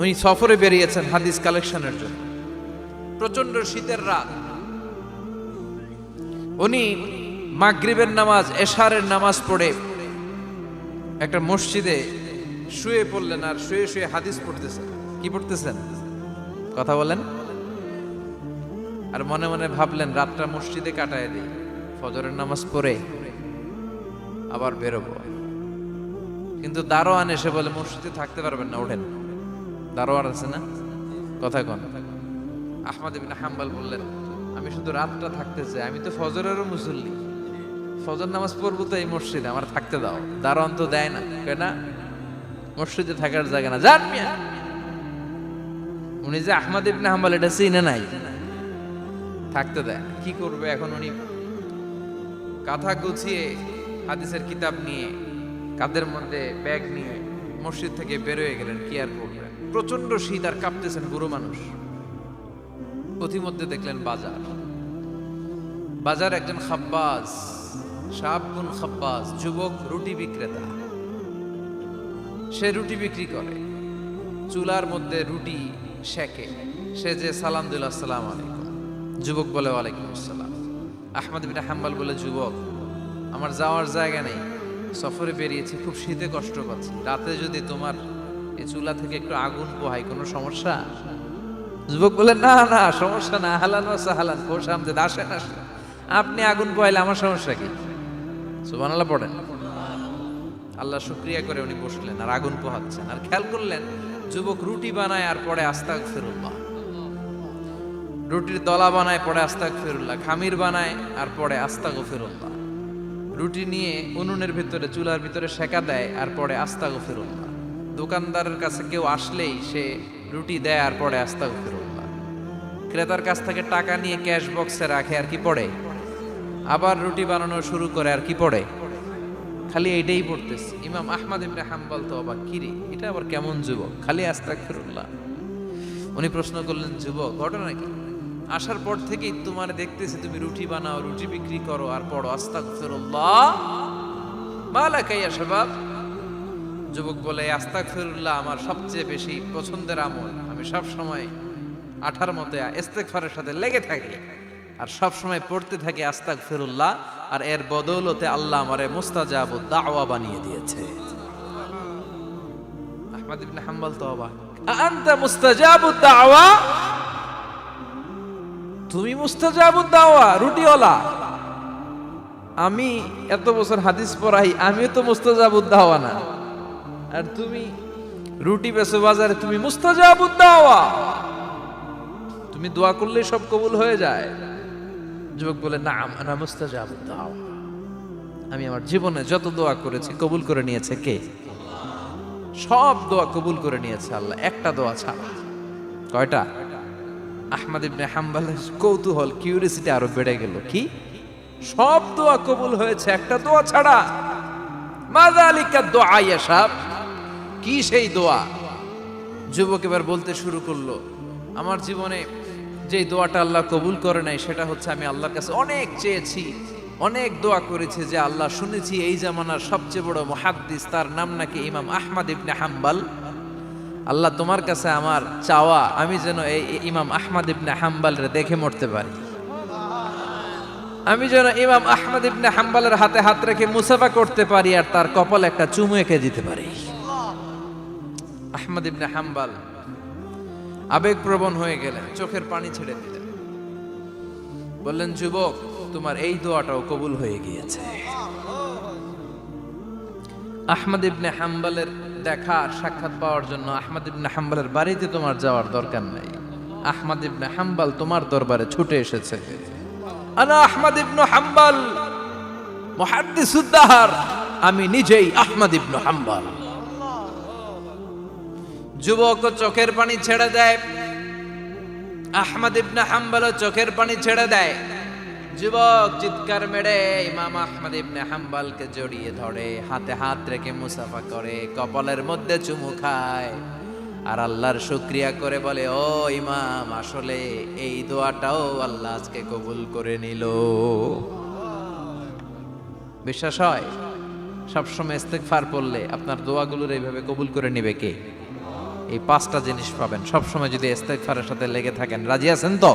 উনি সফরে বেরিয়েছেন হাদিস কালেকশনের জন্য। প্রচন্ড শীতের রাত, উনি মাগরিবের নামাজ এশারের নামাজ পড়ে একটা মসজিদে শুয়ে পড়লেন, আর শুয়ে শুয়ে হাদিস পড়তেছেন। কি পড়তেছেন? কথা বলেন। আর মনে মনে ভাবলেন রাতটা মসজিদে কাটায় দিই, ফজরের নামাজ পড়ে আবার বেরোবো। কিন্তু দারোয়ান এসে বলে মসজিদে থাকতে পারবেন না, ওঠেন। দারোয়ান আছে না, কথা কন। আহমদ ইবনে হাম্বল বললেন আমি শুধু রাতটা থাকতে চাই, আমি তো ফজরেরও মুসল্লি, ফজর নামাজ পড়বো তো এই মসজিদে, আমার থাকতে দাও। দারোয়ান তো দেয় না, কেন না, মসজিদে থাকার জায়গা না, যান মিয়া। উনি যে আহমদ ইবনে হাম্বল এটা চিনে নাই, থাকতে দেয়। কি করবে এখন? উনি কাঁথা গুছিয়ে হাদিসের কিতাব নিয়ে কাঁধের মধ্যে ব্যাগ নিয়ে মসজিদ থেকে বেরোয় গেলেন। কি আর করবেন, প্রচন্ড শীত, আর কাঁপতেছেন বুড়ো মানুষ। পথিমধ্যে দেখলেন বাজার, বাজার একজন খাব্বাজ, শাবুন খাব্বাজ, যুবক রুটি বিক্রেতা। সে রুটি বিক্রি করে, চুলার মধ্যে রুটি সেকে। সে যে সালাম দিল আসসালামু আলাইকুম, যুবক বলে ওয়ালাইকুম আসসালাম। আহমদ ইবনে হাম্বল বলে যুবক আমার যাওয়ার জায়গা নেই, সফরে বেরিয়েছি, খুব শীতে কষ্ট পাচ্ছি, রাতে যদি তোমার এই চুলা থেকে একটু আগুন পোহাই কোনো সমস্যা? যুবক বলে না না সমস্যা না, হালান ওয়া সাহালান, খোশ আমদেদ, আসেন আসেন, আপনি আগুন পোহাইলে আমার সমস্যা কি? সুবহানাল্লাহ পড়েন। আল্লাহ শুকরিয়া করে উনি বসলেন আর আগুন পোহাচ্ছেন। আর খেয়াল করলেন যুবক রুটি বানায় আর পরে আস্তাগফিরুল্লাহ, রুটির দলা বানায় পরে আস্তাগফিরুল্লাহ, খামির বানায় আর পরে আস্তাগফিরুল্লাহ, রুটি নিয়ে উনুনের ভিতরে চুলার ভিতরে সেকা দেয় আর পরে আস্তাগফিরুল্লাহ, দোকানদারের কাছে কেউ আসলেই সে রুটি দেয় আর পরে আস্তাগফিরুল্লাহ, ক্রেতার কাছ থেকে টাকা নিয়ে ক্যাশ বক্সে রাখে আর কি পড়ে, আবার রুটি বানানো শুরু করে আর কি পড়ে, খালি এইটাই পড়তেছে। ইমাম আহমদ ইবনে হাম্বল তো অবাক, কিরে এটা আবার কেমন যুবক, খালি আস্তাগফিরুল্লাহ। উনি প্রশ্ন করলেন যুবক ঘটনা কি? আসার পর থেকেই তোমার দেখতেছি তুমি রুটি বানাও, রুটি বিক্রি করো আর পড়ো আস্তাগফিরুল্লাহ, মালাকা ইয়া শাবাব। যুবক বলে আস্তাগফিরুল্লাহ আমার সবচেয়ে বেশি পছন্দের আমল, আমি সব সময় আঠার মতো ইস্তেগফারের সাথে লেগে থাকি আর সব সময় পড়তে থাকি আস্তাগফিরুল্লাহ, আর এর বদৌলতে আল্লাহ আমারে মুস্তাজাবুদ দাওয়া বানিয়ে দিয়েছে। আহমদ ইবনে হাম্বল তো অবাক, আনতা মুস্তাজাবুদ দাওয়া, তুমি মুস্তাজাবুদ দাওয়া, রুটিওয়ালা। আমি এত বছর হাদিস পড়াই, আমিও তো মুস্তাজাবুদ দাওয়া না, আর তুমি রুটি বেচো বাজারে, তুমি মুস্তাজাবুদ দাওয়া, তুমি দোয়া করলে সব কবুল হয়ে যায়। যুবক বলে নাম আনা মুস্তাজাবুদ দাওয়া, আমি আমার জীবনে যত দোয়া করেছি কবুল করে নিয়েছে কে? সব দোয়া কবুল করে নিয়েছে আল্লাহ, একটা দোয়া ছাড়া। কয়টা? আহমদ ইবনে হাম্বলের কৌতূহল, কিউরিয়াসিটি আরো বেড়ে গেল। কি? সব দোয়া কবুল হয়েছে, একটা দোয়া ছাড়া। মাযালিকা দুআ ইয়া শাব, কি সেই দোয়া? যুবক এবার বলতে শুরু করলো, আমার জীবনে যে দোয়াটা আল্লাহ কবুল করে নাই সেটা হচ্ছে আমি আল্লাহর কাছে অনেক চেয়েছি, অনেক দোয়া করেছি, যে আল্লাহ শুনেছি এই জামানার সবচেয়ে বড় মুহাদ্দিস, তার নাম নাকি ইমাম আহমদ ইবনে হাম্বল। আল্লাহ তোমার কাছে আমার চাওয়া আমি যেন এই ইমাম আহমদ ইবনে হাম্বলরে দেখে মরতে পারি, আমি যেন ইমাম আহমদ ইবনে হাম্বলের হাতে হাত রেখে মুসাফা করতে পারি আর তার কপালে একটা চুমু এঁকে দিতে পারি। আহমদ ইবনে হাম্বল আবেগপ্রবণ হয়ে গেলেন, চোখের পানি ছেড়ে দিলেন, বললেন যুবক তোমার এই দোয়াটাও কবুল হয়ে গিয়েছে। আহমদ ইবনে হাম্বলের দেখা সাক্ষাৎ পাওয়ার জন্য আহমদ ইবনে হাম্বলের বাড়িতে তোমার যাওয়ার দরকার নাই, আহমদ ইবনে হাম্বল তোমার দরবারে ছুটে এসেছে। আনা আহমদ ইবনে হাম্বল মুহাদ্দিসুদ দাহর, আমি নিজেই আহমদ ইবনে হাম্বল। যুবক চোখের পানি ছেড়ে দেয়, আহমদ ইবনে হাম্বল চোখের পানি ছেড়ে দেয়। যুবক চিৎকার মেরে ইমাম আহমদ ইবনে হাম্বলকে জড়িয়ে ধরে, হাতে হাত রেখে মুসাফা করে, কপালের মধ্যে চুমু খায় আর আল্লাহর শুকরিয়া করে বলে, ও ইমাম আসলে এই দোয়াটাও আল্লাহ আজকে কবুল করে নিল। বিশ্বাস হয় সবসময় ইস্তেগফার পড়লে আপনার দোয়াগুলোর এইভাবে কবুল করে নেবে কে? এই 5টা জিনিস পাবেন সবসময় যদি ইস্তেগফারের সাথে লেগে থাকেন। রাজি আছেন তো?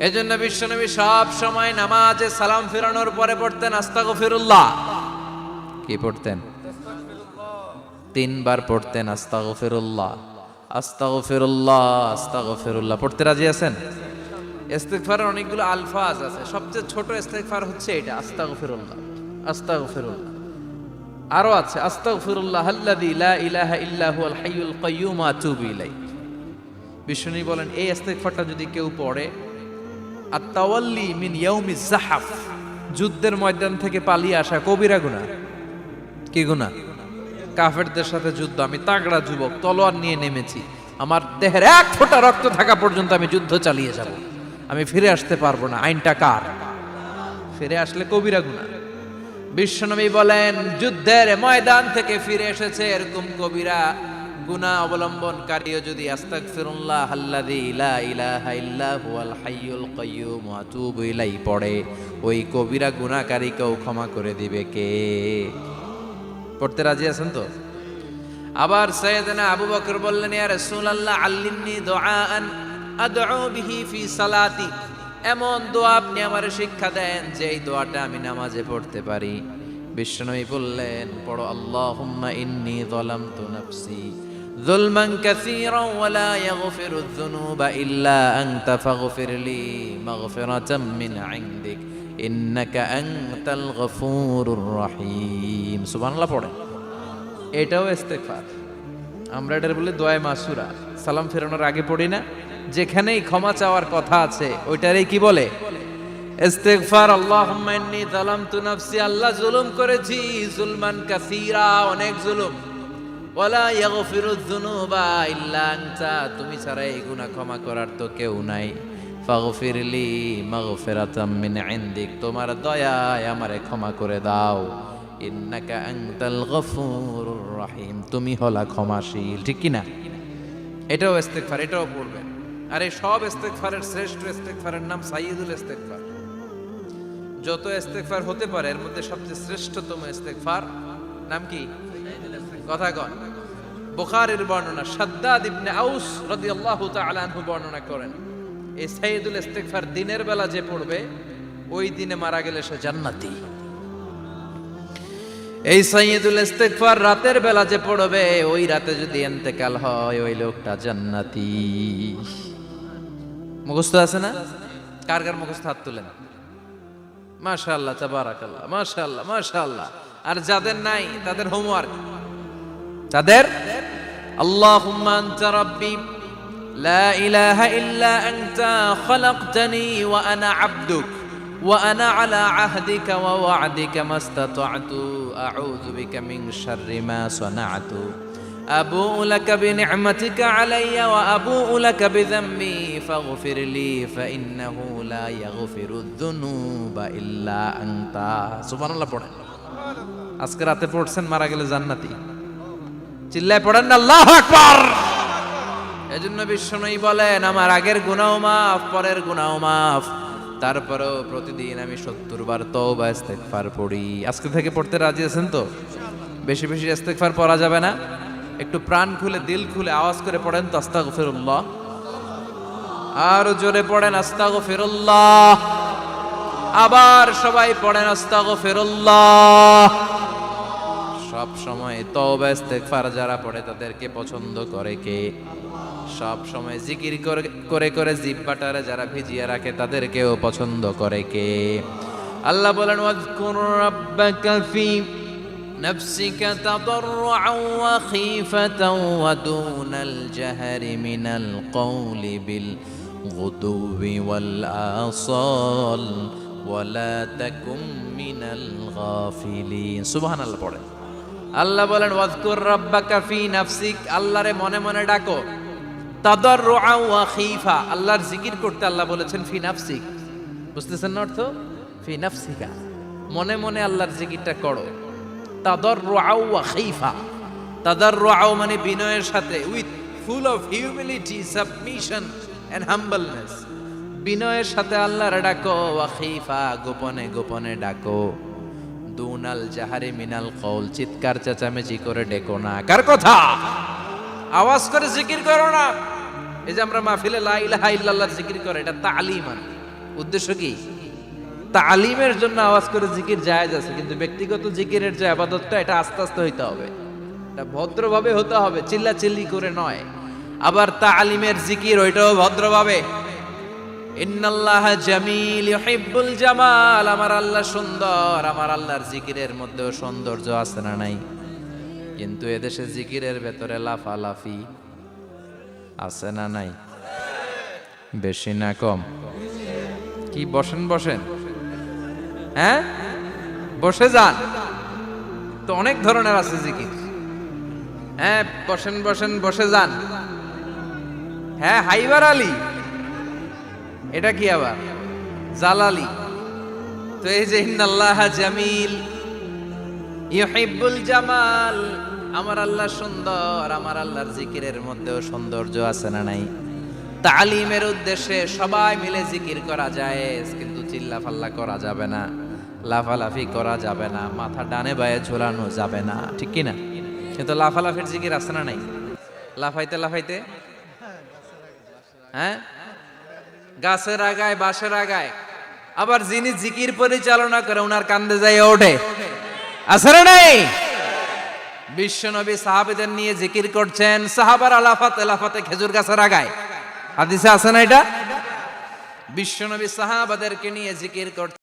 এজন্য বিশ্বনবী সব সময় নামাজে সালাম ফিরানোর পরে পড়তেন আস্তাগফিরুল্লাহ। কি পড়তেন? 3 বার পড়তেন আস্তাগফিরুল্লাহ, আস্তাগফিরুল্লাহ, আস্তাগফিরুল্লাহ। পড়তে রাজি আছেন? ইস্তেগফারের অনেকগুলো আলফাজ আছে, সবচেয়ে ছোট ইস্তেগফার হচ্ছে এটা, আস্তাগফিরুল্লাহ, আস্তাগফিরুল্লাহ। আরো আছে আস্তাগফিরুল্লাহ আল্লাযী লা ইলাহা ইল্লা হুয়াল হাইয়ুল কাইয়্যুম ওয়া আতুবু ইলাইহি। বিষ্ণু বলেন এই ইস্তেগফারটা যদি কেউ পড়ে, আত-তাওয়াল্লি মিন ইয়াউমিজ যাহাফ, যুদ্ধের ময়দান থেকে পালিয়ে আসা কবিরা গুনাহ। কি গুনাহ? কাফেরদের সাথে যুদ্ধ, আমি তাগড়া যুবক, তলোয়ার নিয়ে নেমেছি, আমার দেহের 1 ফোঁটা রক্ত থাকা পর্যন্ত আমি যুদ্ধ চালিয়ে যাব, আমি ফিরে আসতে পারবো না। আইনটা কার? ফিরে আসলে কবিরা গুনাহ। বিশ্বনবী বলেন যুদ্ধের ময়দান থেকে ফিরে এসেছে এরকম কবিরা গুনাহ অবলম্বনকারীও যদি আস্তাগফিরুল্লাহ আল্লাযী লা ইলাহা ইল্লা হুয়াল হাইয়ুল কাইয়্যুম ওয়া আতুবু ইলাইহি পড়ে, ওই কবিরা গুনাহকারীকেও ক্ষমা করে দিবে কে? পড়তে রাজি আছেন তো? আবার সাইয়েদনা আবু বকর বললেন, ইয়া রাসূলুল্লাহ আল্লিমনি দুআআন আদউ বিহি ফি সালাতি, এমন দোয়া আপনি আমারে শিক্ষা দেন যে এই দোয়াটা আমি নামাজে পড়তে পারি। বিশ্বনবী বললেন, পড়ো আল্লাহুম্মা ইন্নী যালামতু নাফসি যুলমান কাসীরান ওয়া লা ইয়াগফিরুয যুনুবা ইল্লা আনতা ফাগফিরলি মাগফিরাতাম মিন ইনদিক ইন্নাকা আনতাল গফুরুর রহিম। সুবহানাল্লাহ পড়েন। এটাও ইস্তেগফার। আমরা এটার বলে দোয়া মাসুরা, সালাম ফেরানোর আগে পড়ি না? যেখানেই ক্ষমা চাওয়ার কথা আছে ওইটারই কি বলে? ইস্তেগফার। আল্লাহুম্মা ইন্নী যালামতু নাফসি, আল্লাহ জুলুম করেছি, যুলমান কাসীরা, অনেক জুলুম, ওয়ালা ইয়াগফিরুয যুনুবা ইল্লা আনতা, তুমি ছাড়া এই গুনাহ ক্ষমা করার তো কেউ নাই। ফাগফিরলি মাগফিরাতাম মিন ইনদিক, তোমার দয়ায় আমারে ক্ষমা করে দাও। ইন্নাকা আনতাল গফুরুর রহিম, তুমি হলা ক্ষমাশীল। ঠিক কি না? এটাও ইস্তেগফার, এটাও পড়বেন। আর এই সব ইস্তেগফারের শ্রেষ্ঠ ইস্তেগফারের নাম সাইয়্যিদুল ইস্তেগফার। যত ইস্তেগফার হতে পারে এর মধ্যে সবচেয়ে শ্রেষ্ঠতম ইস্তেগফার নাম কি? কথা কন। বুখারীর বর্ণনা, শাদ্দাদ ইবনে আউস রাদিয়াল্লাহু তাআলা আনহু বর্ণনা করেন, এই সাইয়্যিদুল ইস্তেগফার দিনের বেলা যে পড়বে ওই দিনে মারা গেলে সে জান্নাতি। এই সাইয়্যিদুল ইস্তেগফার রাতের বেলা যে পড়বে ওই রাতে যদি ইন্তেকাল হয় ওই লোকটা জান্নাতি। মুখস্থ আছে না? কার কার মুখস্থ? হাত তুলেন। মাশাআল্লাহ, তাবারাকাল্লাহ, মাশাআল্লাহ, মাশাআল্লাহ। আর যাদের নাই তাদের হোমওয়ার্ক, তাদের আল্লাহুম্মা আনতা রাব্বি লা ইলাহা ইল্লা আনতা খালাকতানি ওয়া আনা আবদুক ওয়া আনা আলা আহদিকা ওয়া ওয়া'দিকা মাস্তাতা'তু আউযু বিকা মিন শাররি মা সানা'তু আবুউ লাকা বিনি'মাতিকা আলাইয়া ওয়া আবুউ লাকা বিযামবি ফাগফিরলি ফাইন্নাহু লা ইয়াগফিরুয যুনুবা ইল্লা আনতা। সুবহানাল্লাহ পড়েন। আজকে রাতে পড়ছেন, মারা গেলে জান্নাতি। চিল্লায় পড়েন না আল্লাহু আকবার। এজন্য বিশ্বনবী বলেন, আমার আগের গুনাহ মাফ, পরের গুনাহ মাফ, তারপরেও প্রতিদিন আমি 70 বার তওবা ইস্তেগফার পড়ি। আজকে থেকে পড়তে রাজি আছেন তো? বেশি বেশি ইস্তেগফার পড়া যাবে না? একটু প্রাণ খুলে, দিল খুলে আওয়াজ করে পড়েন তো আস্তাগফিরুল্লাহ। আর জোরে পড়েন আস্তাগফিরুল্লাহ। আবার সবাই পড়েন আস্তাগফিরুল্লাহ। সব সময় তওবা ইস্তেগফার যারা পড়ে তাদেরকে পছন্দ করে কে? সব সময় জিকির করে করে জিহ্বাটারে যারা ভিজিয়ে রাখে তাদেরকেও পছন্দ করে কে? আল্লাহ বলেন, ওয়াযকুর রাব্বাকা ফি নাফসিকা তাদাররুআন ওয়া খীফাতান ওয়া দুনাল জাহরি মিনাল কওলি বিল গুদুবি ওয়াল আসাল ওয়া লা তাকুম মিনাল গাফিলিন। সুবহানাল্লাহ পড়েন। আল্লাহ বলেন, ওয়াযকুর রাব্বাকা ফি নাফসিক, আল্লাহরে মনে মনে ডাকো। তাদাররুআ ওয়া খীফা, আল্লাহর জিকির করতে আল্লাহ বলেছেন ফি নাফসিক। বুঝতেছেন না অর্থ? ফি নাফসিকা, মনে মনে আল্লাহর জিকিরটা করো। তাদাররুআ ওয়া খীফা, তাদাররুআ মানে বিনয়ের সাথে, with full of humility, submission and humbleness, বিনয়ের সাথে আল্লাহর ডাকো। ওয়া খীফা, গোপনে গোপনে ডাকো। দুনাল জাহারি মিনাল কওল, চিৎকার চেঁচামেচি করে ডেকো না। কার কথা? আওয়াজ করে জিকির করো না। এই যে আমরা মাহফিলে লা ইলাহা ইল্লাল্লাহর জিকির করে, এটা তালিমান। উদ্দেশ্য কি? তালিমের জন্য আওয়াজ করে জিকির জায়েজ আছে, কিন্তু ব্যক্তিগত জিকিরের যে ইবাদতটা, এটা আস্তে আস্তে হইতে হবে, এটা ভদ্রভাবে হতে হবে, চিল্লা চিল্লি করে নয়। আবার তালিমের জিকির ওইটাও ভদ্রভাবে। ইন্নাল্লাহা জামিল ইউহিব্বুল জামাল, আমার আল্লাহ সুন্দর, আমার আল্লাহর জিকিরের মধ্যেও সৌন্দর্য আছে না নাই? কিন্তু এদেশে জিকিরের ভেতরে লাফালাফি আছে না নাই? বেশি না কম? কি বসেন বসেন, হ্যাঁ বসে যান তো, অনেক ধরনের আছে জিকির। হ্যাঁ বসেন বসেন, বসে যান। হ্যাঁ হাইবার আলী, এটা কি আবার জালালি? তো এই যে ইন্নাল্লাহা জামিল ইউহিব্বুল জামাল, আমার আল্লাহ সুন্দর, আমার আল্লাহর জিকিরের মধ্যেও সৌন্দর্য আছে না নাই? তালিমের উদ্দেশ্যে সবাই মিলে জিকির করা যায়, কিন্তু চিল্লাফাল্লা করা যাবে না, লাফালাফি করা যাবে না, মাথা ডানে বায়ে ঝোলানো যাবে না, ঠিক কি না? কিন্তু লাফালাফির জিকির আছে না নাই? লাফাইতে লাফাইতে, হ্যাঁ গাছের আগায় বাঁশের আগায়। আবার যিনি জিকির পরিচালনা করে ওনার কান্দে যায় ওঠে, আছে না নাই? বিশ্বনবী সাহাবীদের নিয়ে জিকির করছেন, সাহাবারা লাফাতে লাফাতে খেজুর গাছের আগায়। হাদিসে আছে না এটা? বিশ্বনবী সাহাবাদেরকে নিয়ে জিকির করছেন।